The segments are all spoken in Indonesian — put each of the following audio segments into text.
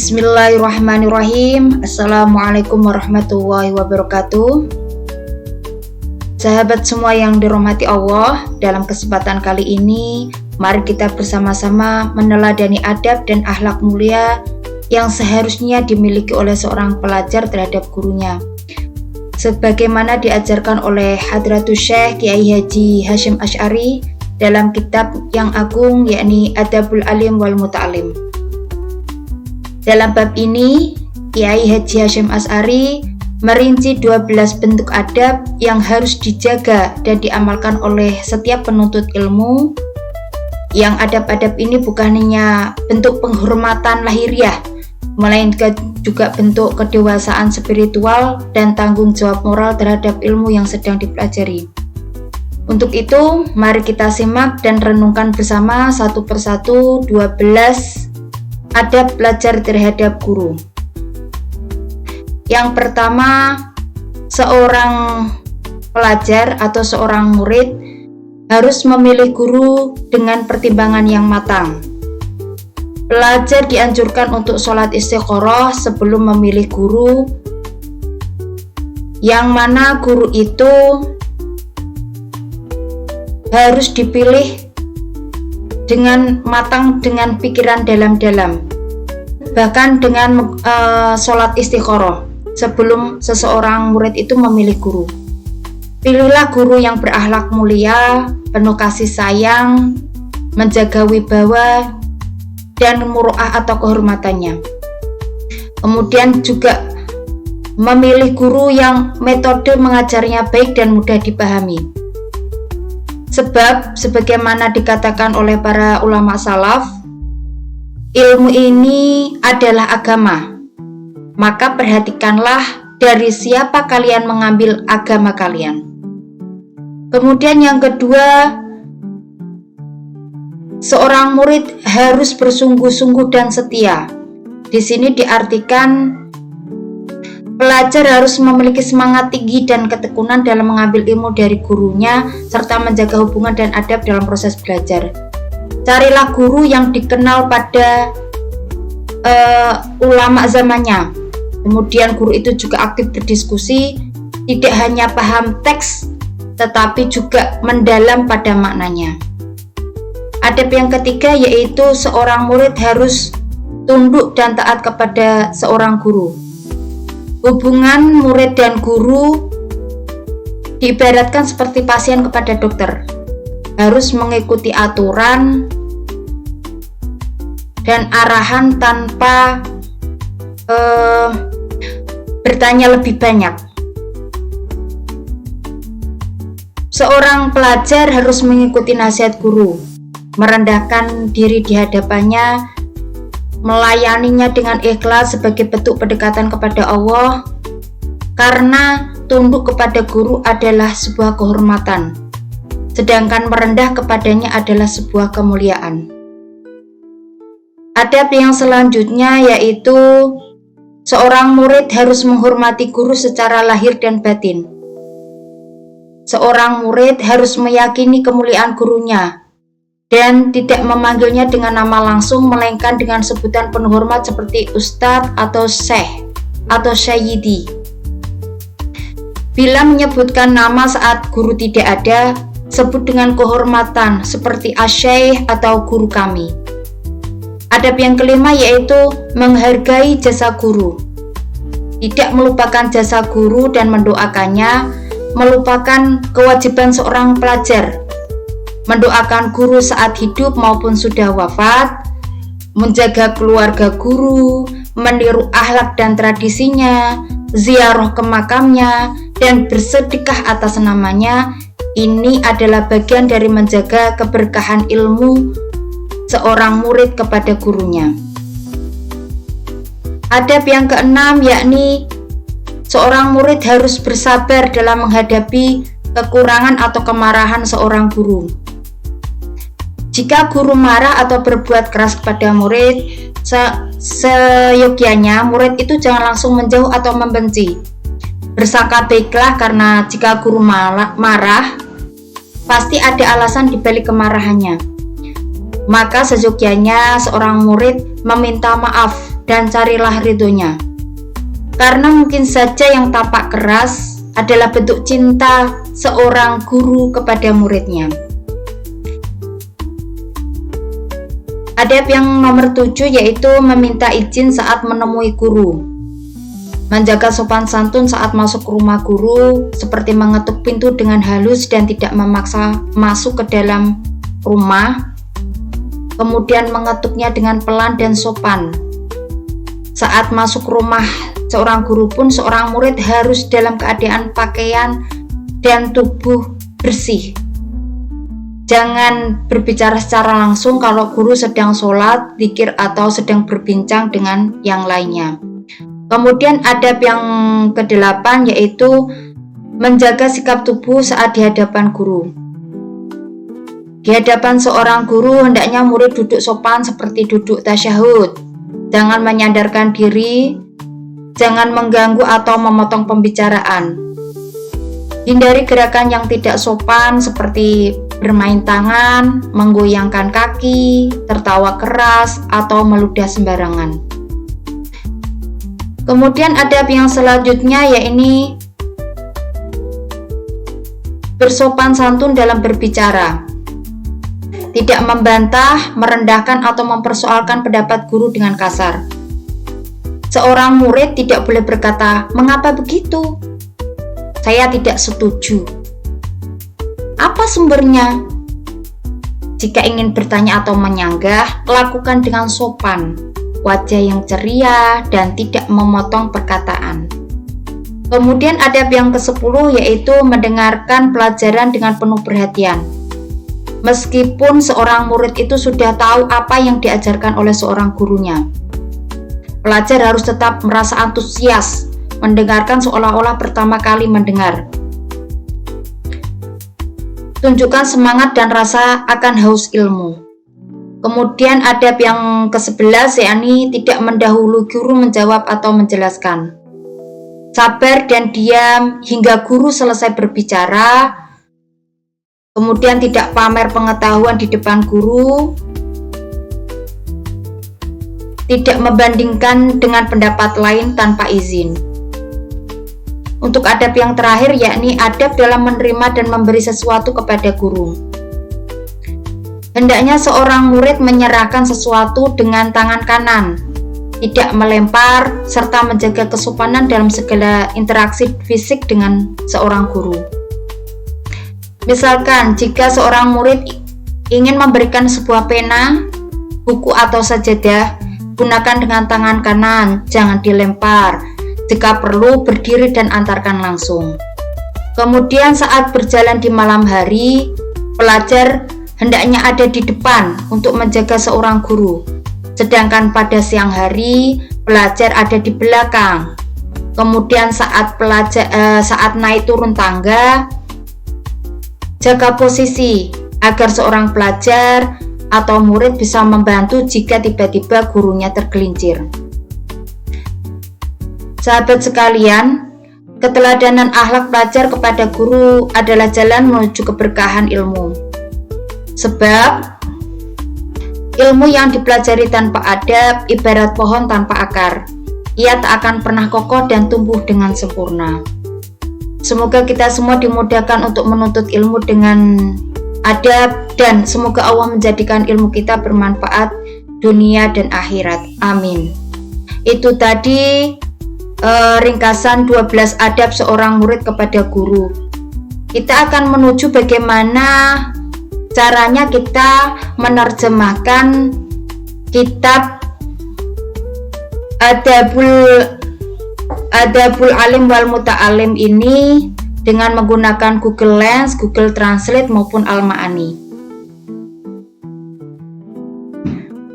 Bismillahirrahmanirrahim. Assalamualaikum warahmatullahi wabarakatuh. Sahabat semua yang dirahmati Allah, dalam kesempatan kali ini mari kita bersama-sama meneladani adab dan akhlak mulia yang seharusnya dimiliki oleh seorang pelajar terhadap gurunya, sebagaimana diajarkan oleh Hadratus Syekh Kiai Haji Hasyim Asy'ari dalam kitab yang agung, yakni Adabul Alim wal Muta'alim. Dalam bab ini, Kiai Haji Hasyim Asy'ari merinci 12 bentuk adab yang harus dijaga dan diamalkan oleh setiap penuntut ilmu. Yang adab-adab ini bukan hanya bentuk penghormatan lahiriah, melainkan juga bentuk kedewasaan spiritual dan tanggung jawab moral terhadap ilmu yang sedang dipelajari. Untuk itu, mari kita simak dan renungkan bersama satu persatu 12 adab belajar terhadap guru. Yang pertama, seorang pelajar atau seorang murid harus memilih guru dengan pertimbangan yang matang. Pelajar dianjurkan untuk sholat istikharah sebelum memilih guru, yang mana guru itu harus dipilih dengan matang, dengan pikiran dalam-dalam, bahkan dengan sholat istikharah sebelum seseorang murid itu memilih guru. Pilihlah guru yang berakhlak mulia, penuh kasih sayang, menjaga wibawa dan muru'ah atau kehormatannya. Kemudian juga memilih guru yang metode mengajarnya baik dan mudah dipahami. Sebab sebagaimana dikatakan oleh para ulama salaf, ilmu ini adalah agama. Maka perhatikanlah dari siapa kalian mengambil agama kalian. Kemudian yang kedua, seorang murid harus bersungguh-sungguh dan setia. Di sini diartikan pelajar harus memiliki semangat tinggi dan ketekunan dalam mengambil ilmu dari gurunya, serta menjaga hubungan dan adab dalam proses belajar. Carilah guru yang dikenal pada ulama zamannya. Kemudian guru itu juga aktif berdiskusi, tidak hanya paham teks, tetapi juga mendalam pada maknanya. Adab yang ketiga yaitu seorang murid harus tunduk dan taat kepada seorang guru. Hubungan murid dan guru diibaratkan seperti pasien kepada dokter, harus mengikuti aturan dan arahan tanpa bertanya lebih banyak. Seorang pelajar harus mengikuti nasihat guru, merendahkan diri di hadapannya, melayaninya dengan ikhlas sebagai bentuk pendekatan kepada Allah, karena tunduk kepada guru adalah sebuah kehormatan, sedangkan merendah kepadanya adalah sebuah kemuliaan. Adab yang selanjutnya yaitu seorang murid harus menghormati guru secara lahir dan batin. Seorang murid harus meyakini kemuliaan gurunya dan tidak memanggilnya dengan nama langsung, melainkan dengan sebutan penuh hormat seperti Ustadz atau Syekh atau Sayyidi. Bila menyebutkan nama saat guru tidak ada, sebut dengan kehormatan seperti Asy-Syaikh atau guru kami. Adab yang kelima yaitu menghargai jasa guru. Tidak melupakan jasa guru dan mendoakannya merupakan kewajiban seorang pelajar. Mendoakan guru saat hidup maupun sudah wafat, menjaga keluarga guru, meniru akhlak dan tradisinya, ziarah ke makamnya, dan bersedekah atas namanya. Ini adalah bagian dari menjaga keberkahan ilmu seorang murid kepada gurunya. Adab yang keenam yakni seorang murid harus bersabar dalam menghadapi kekurangan atau kemarahan seorang guru. Jika guru marah atau berbuat keras kepada murid, seyogyanya murid itu jangan langsung menjauh atau membenci. Bersangka baiklah, karena jika guru marah, pasti ada alasan di balik kemarahannya. Maka seyogyanya seorang murid meminta maaf dan carilah ridhonya. Karena mungkin saja yang tampak keras adalah bentuk cinta seorang guru kepada muridnya. Adab yang nomor 7 yaitu meminta izin saat menemui guru. Menjaga sopan santun saat masuk ke rumah guru, seperti mengetuk pintu dengan halus dan tidak memaksa masuk ke dalam rumah. Kemudian mengetuknya dengan pelan dan sopan. Saat masuk rumah seorang guru pun seorang murid harus dalam keadaan pakaian dan tubuh bersih. Jangan berbicara secara langsung kalau guru sedang sholat, zikir, atau sedang berbincang dengan yang lainnya. Kemudian adab yang ke-8 yaitu menjaga sikap tubuh saat di hadapan guru. Di hadapan seorang guru hendaknya murid duduk sopan seperti duduk tasyahud. Jangan menyandarkan diri, jangan mengganggu atau memotong pembicaraan. Hindari gerakan yang tidak sopan seperti bermain tangan, menggoyangkan kaki, tertawa keras, atau meludah sembarangan. Kemudian adab yang selanjutnya yaitu bersopan santun dalam berbicara. Tidak membantah, merendahkan, atau mempersoalkan pendapat guru dengan kasar. Seorang murid tidak boleh berkata, "Mengapa begitu? Saya tidak setuju. Apa sumbernya?" Jika ingin bertanya atau menyanggah, lakukan dengan sopan, wajah yang ceria, dan tidak memotong perkataan. Kemudian adab yang ke-10 yaitu mendengarkan pelajaran dengan penuh perhatian. Meskipun seorang murid itu sudah tahu apa yang diajarkan oleh seorang gurunya, pelajar harus tetap merasa antusias, mendengarkan seolah-olah pertama kali mendengar. Tunjukkan semangat dan rasa akan haus ilmu. Kemudian adab yang ke-11 yakni tidak mendahului guru menjawab atau menjelaskan. Sabar dan diam hingga guru selesai berbicara. Kemudian tidak pamer pengetahuan di depan guru. Tidak membandingkan dengan pendapat lain tanpa izin. Untuk adab yang terakhir yakni adab dalam menerima dan memberi sesuatu kepada guru. Hendaknya seorang murid menyerahkan sesuatu dengan tangan kanan, tidak melempar, serta menjaga kesopanan dalam segala interaksi fisik dengan seorang guru. Misalkan, jika seorang murid ingin memberikan sebuah pena, buku, atau sajadah, gunakan dengan tangan kanan, jangan dilempar. Jika perlu, berdiri dan antarkan langsung. Kemudian saat berjalan di malam hari, pelajar hendaknya ada di depan untuk menjaga seorang guru. Sedangkan pada siang hari, pelajar ada di belakang. Kemudian saat naik turun tangga, jaga posisi agar seorang pelajar atau murid bisa membantu jika tiba-tiba gurunya tergelincir. Sahabat sekalian, keteladanan akhlak pelajar kepada guru adalah jalan menuju keberkahan ilmu. Sebab ilmu yang dipelajari tanpa adab ibarat pohon tanpa akar. Ia tak akan pernah kokoh dan tumbuh dengan sempurna. Semoga kita semua dimudahkan untuk menuntut ilmu dengan adab, dan semoga Allah menjadikan ilmu kita bermanfaat dunia dan akhirat. Amin. Itu tadi ringkasan 12 adab seorang murid kepada guru. Kita akan menuju bagaimana caranya kita menerjemahkan kitab Adabul Alim wal Muta'alim ini dengan menggunakan Google Lens, Google Translate maupun Al-Ma'ani.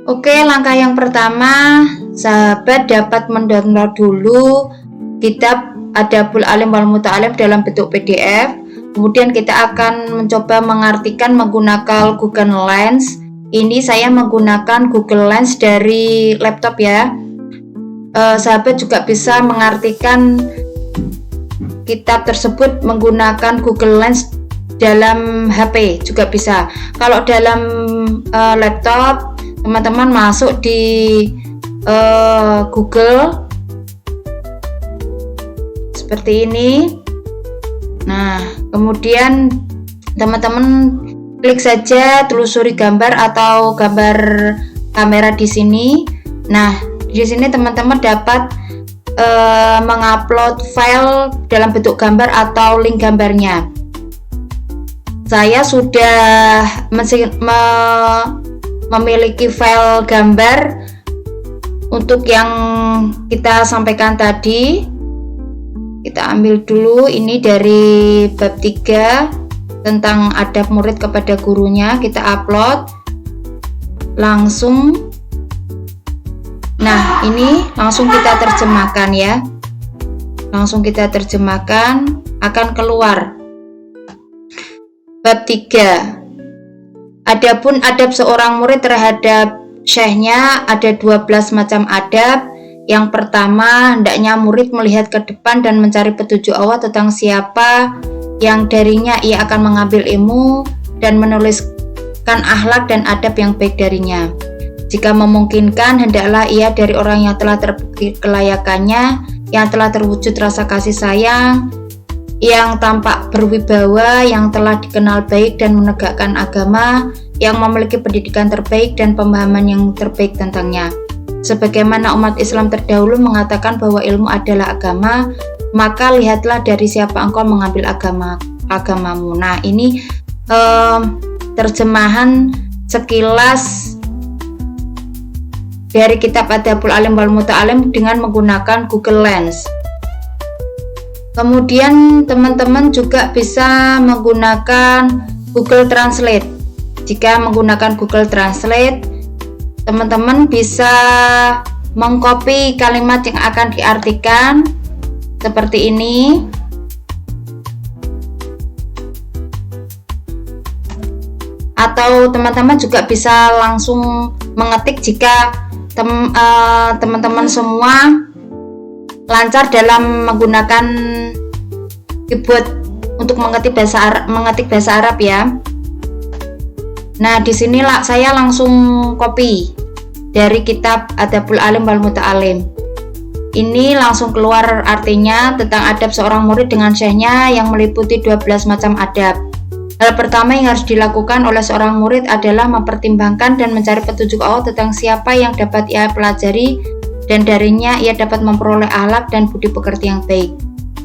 Oke, langkah yang pertama, sahabat dapat mendownload dulu kitab Adabul Alim wal Muta'alim dalam bentuk PDF. Kemudian kita akan mencoba mengartikan menggunakan Google Lens. Ini saya menggunakan Google Lens dari laptop ya. Sahabat juga bisa mengartikan kitab tersebut menggunakan Google Lens dalam HP juga bisa. Kalau dalam laptop, teman-teman masuk di Google seperti ini. Nah, kemudian teman-teman klik saja telusuri gambar atau gambar kamera di sini. Nah, di sini teman-teman dapat mengupload file dalam bentuk gambar atau link gambarnya. Saya sudah memiliki file gambar untuk yang kita sampaikan tadi. Kita ambil dulu ini dari bab 3 tentang adab murid kepada gurunya, kita upload langsung. Nah, ini langsung kita terjemahkan ya. Langsung kita terjemahkan, akan keluar. Bab 3. Adapun adab seorang murid terhadap syekhnya ada 12 macam adab. Yang pertama, hendaknya murid melihat ke depan dan mencari petunjuk Allah tentang siapa yang darinya ia akan mengambil ilmu dan menuliskan akhlak dan adab yang baik darinya. Jika memungkinkan, hendaklah ia dari orang yang telah terbukti kelayakannya, yang telah terwujud rasa kasih sayang, yang tampak berwibawa, yang telah dikenal baik dan menegakkan agama, yang memiliki pendidikan terbaik dan pemahaman yang terbaik tentangnya. Sebagaimana umat Islam terdahulu mengatakan bahwa ilmu adalah agama, maka lihatlah dari siapa engkau mengambil agamamu. Nah, ini terjemahan sekilas dari kitab Adabul Alim wal Muta'alim dengan menggunakan Google Lens. Kemudian teman-teman juga bisa menggunakan Google Translate. Jika menggunakan Google Translate, teman-teman bisa mengcopy kalimat yang akan diartikan seperti ini. Atau teman-teman juga bisa langsung mengetik jika teman-teman semua lancar dalam menggunakan keyboard untuk mengetik bahasa Arab ya. Nah, di sinilah saya langsung copy dari kitab Adabul Alim wal Muta'alim. Ini langsung keluar artinya tentang adab seorang murid dengan syekhnya yang meliputi 12 macam adab. Hal pertama yang harus dilakukan oleh seorang murid adalah mempertimbangkan dan mencari petunjuk Allah tentang siapa yang dapat ia pelajari dan darinya ia dapat memperoleh akhlak dan budi pekerti yang baik.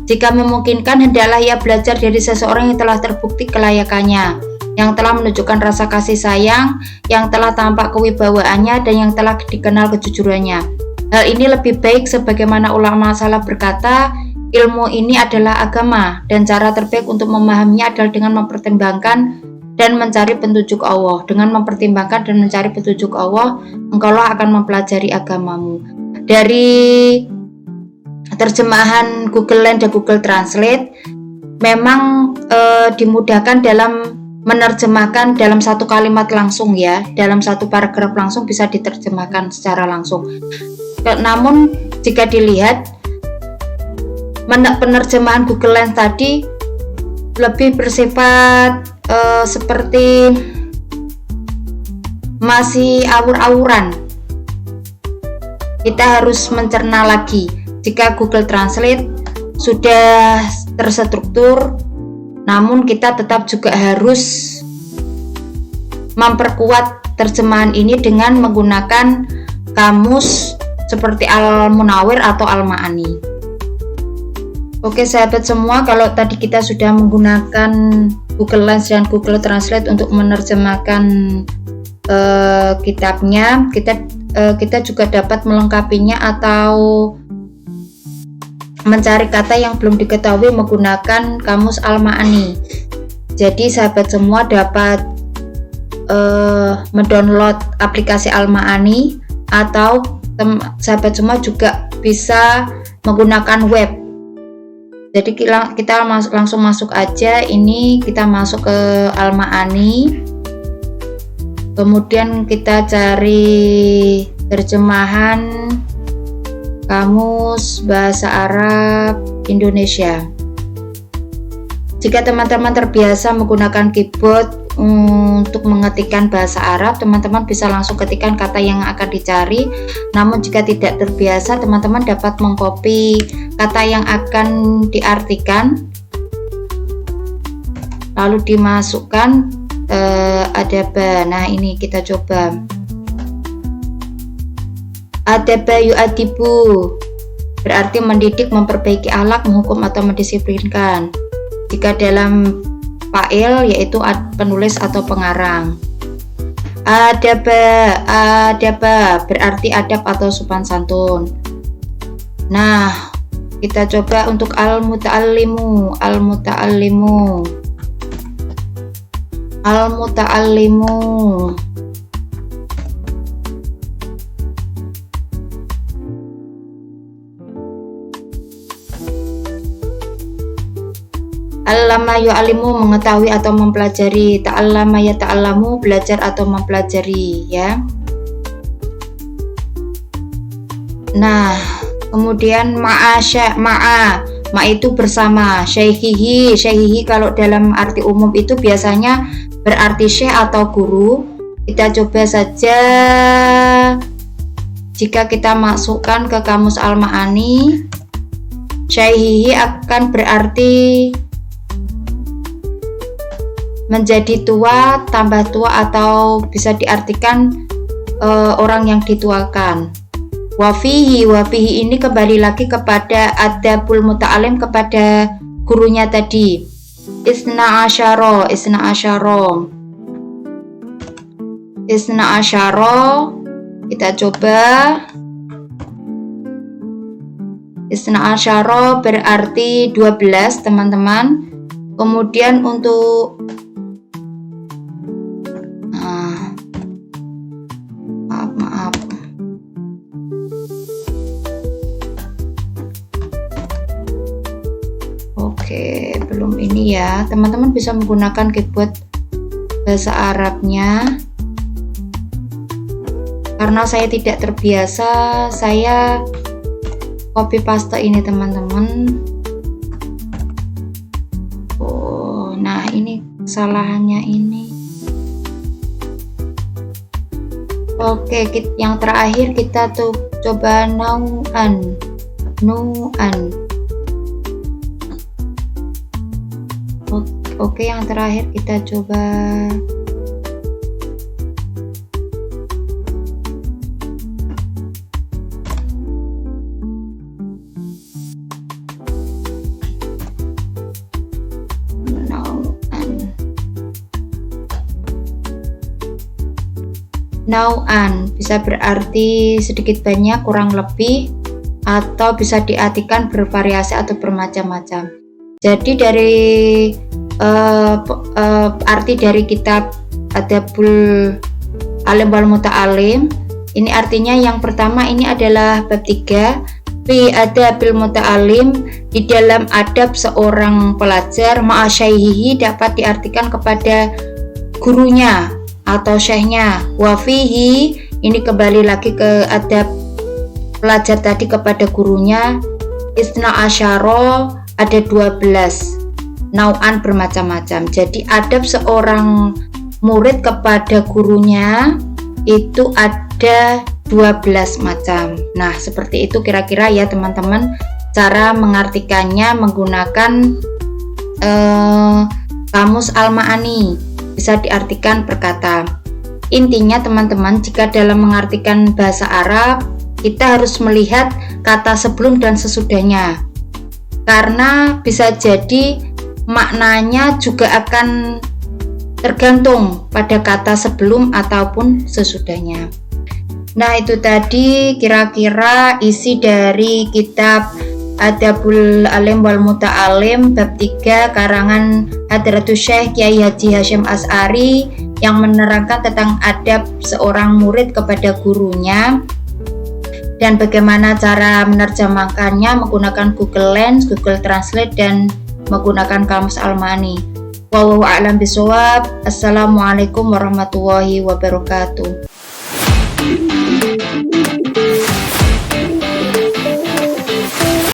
Jika memungkinkan, hendaklah ia belajar dari seseorang yang telah terbukti kelayakannya, yang telah menunjukkan rasa kasih sayang, yang telah tampak kewibawaannya, dan yang telah dikenal kejujurannya. Hal ini lebih baik sebagaimana ulama salaf berkata, ilmu ini adalah agama dan cara terbaik untuk memahaminya adalah dengan mempertimbangkan dan mencari petunjuk Allah. Dengan mempertimbangkan dan mencari petunjuk Allah, engkaulah akan mempelajari agamamu. Dari terjemahan Google Lens dan Google Translate memang dimudahkan dalam menerjemahkan dalam satu kalimat langsung ya, dalam satu paragraf langsung bisa diterjemahkan secara langsung. Namun jika dilihat penerjemahan Google Lens tadi lebih bersifat seperti masih awur-awuran. Kita harus mencerna lagi. Jika Google Translate sudah terstruktur, namun kita tetap juga harus memperkuat terjemahan ini dengan menggunakan kamus seperti Al-Munawwir atau Al-Ma'ani. Oke sahabat semua, kalau tadi kita sudah menggunakan Google Lens dan Google Translate untuk menerjemahkan kitabnya, kita juga dapat melengkapinya atau mencari kata yang belum diketahui menggunakan kamus Al-Ma'ani. Jadi sahabat semua dapat mendownload aplikasi Al-Ma'ani, atau sahabat semua juga bisa menggunakan web. Jadi kita langsung masuk aja. Ini kita masuk ke Al-Ma'ani, kemudian kita cari terjemahan Kamus Bahasa Arab Indonesia. Jika teman-teman terbiasa menggunakan keyboard untuk mengetikkan bahasa Arab, teman-teman bisa langsung ketikkan kata yang akan dicari. Namun jika tidak terbiasa, teman-teman dapat mengcopy kata yang akan diartikan lalu dimasukkan adaba. Nah, ini kita coba. Adaba yu'adibu berarti mendidik, memperbaiki akhlak, menghukum atau mendisiplinkan. Jika dalam fa'il yaitu penulis atau pengarang. Adaba berarti adab atau sopan santun. Nah, kita coba untuk al-muta'allimu. Allama yu'allimu mengetahui atau mempelajari. Ta'allama ya ta'allamu belajar atau mempelajari, ya. Nah, kemudian ma'a itu bersama. Syaihihi kalau dalam arti umum itu biasanya berarti syekh atau guru. Kita coba saja jika kita masukkan ke kamus Al-Ma'ani, syaihihi akan berarti menjadi tua, tambah tua, atau bisa diartikan orang yang dituakan. Wafihi ini kembali lagi kepada adabul muta'alim, kepada gurunya tadi. Isna asyara kita coba. Isna asyara berarti 12, teman-teman. Kemudian untuk maaf. Oke, belum ini ya. Teman-teman bisa menggunakan keyboard bahasa Arabnya. Karena saya tidak terbiasa, saya copy paste ini, teman-teman. Oh, nah ini kesalahannya ini. Oke, yang terakhir kita tuh coba nu'an. Oke, yang terakhir kita coba nau'an bisa berarti sedikit banyak, kurang lebih, atau bisa diartikan bervariasi atau bermacam-macam. Jadi dari arti dari kitab Adabul Alim wal Muta'alim ini artinya yang pertama ini adalah bab 3 fi adabil muta'alim, di dalam adab seorang pelajar, ma'asyaihihi dapat diartikan kepada gurunya atau syekhnya. Wafihi ini kembali lagi ke adab pelajar tadi kepada gurunya. Isna asyara ada 12, nau'an bermacam-macam. Jadi adab seorang murid kepada gurunya itu ada 12 macam. Nah, seperti itu kira-kira ya teman-teman cara mengartikannya menggunakan kamus Al-Ma'ani. Bisa diartikan per kata. Intinya teman-teman, jika dalam mengartikan bahasa Arab kita harus melihat kata sebelum dan sesudahnya, karena bisa jadi maknanya juga akan tergantung pada kata sebelum ataupun sesudahnya. Nah, itu tadi kira-kira isi dari kitab Adabul Alim wal Muta'alim bab 3 karangan Hadratus Syekh Kiai Haji Hasyim Asy'ari yang menerangkan tentang adab seorang murid kepada gurunya dan bagaimana cara menerjemahkannya menggunakan Google Lens, Google Translate, dan menggunakan kamus Al-Ma'ani. Wallahu a'lam bishawab. Assalamualaikum warahmatullahi wabarakatuh.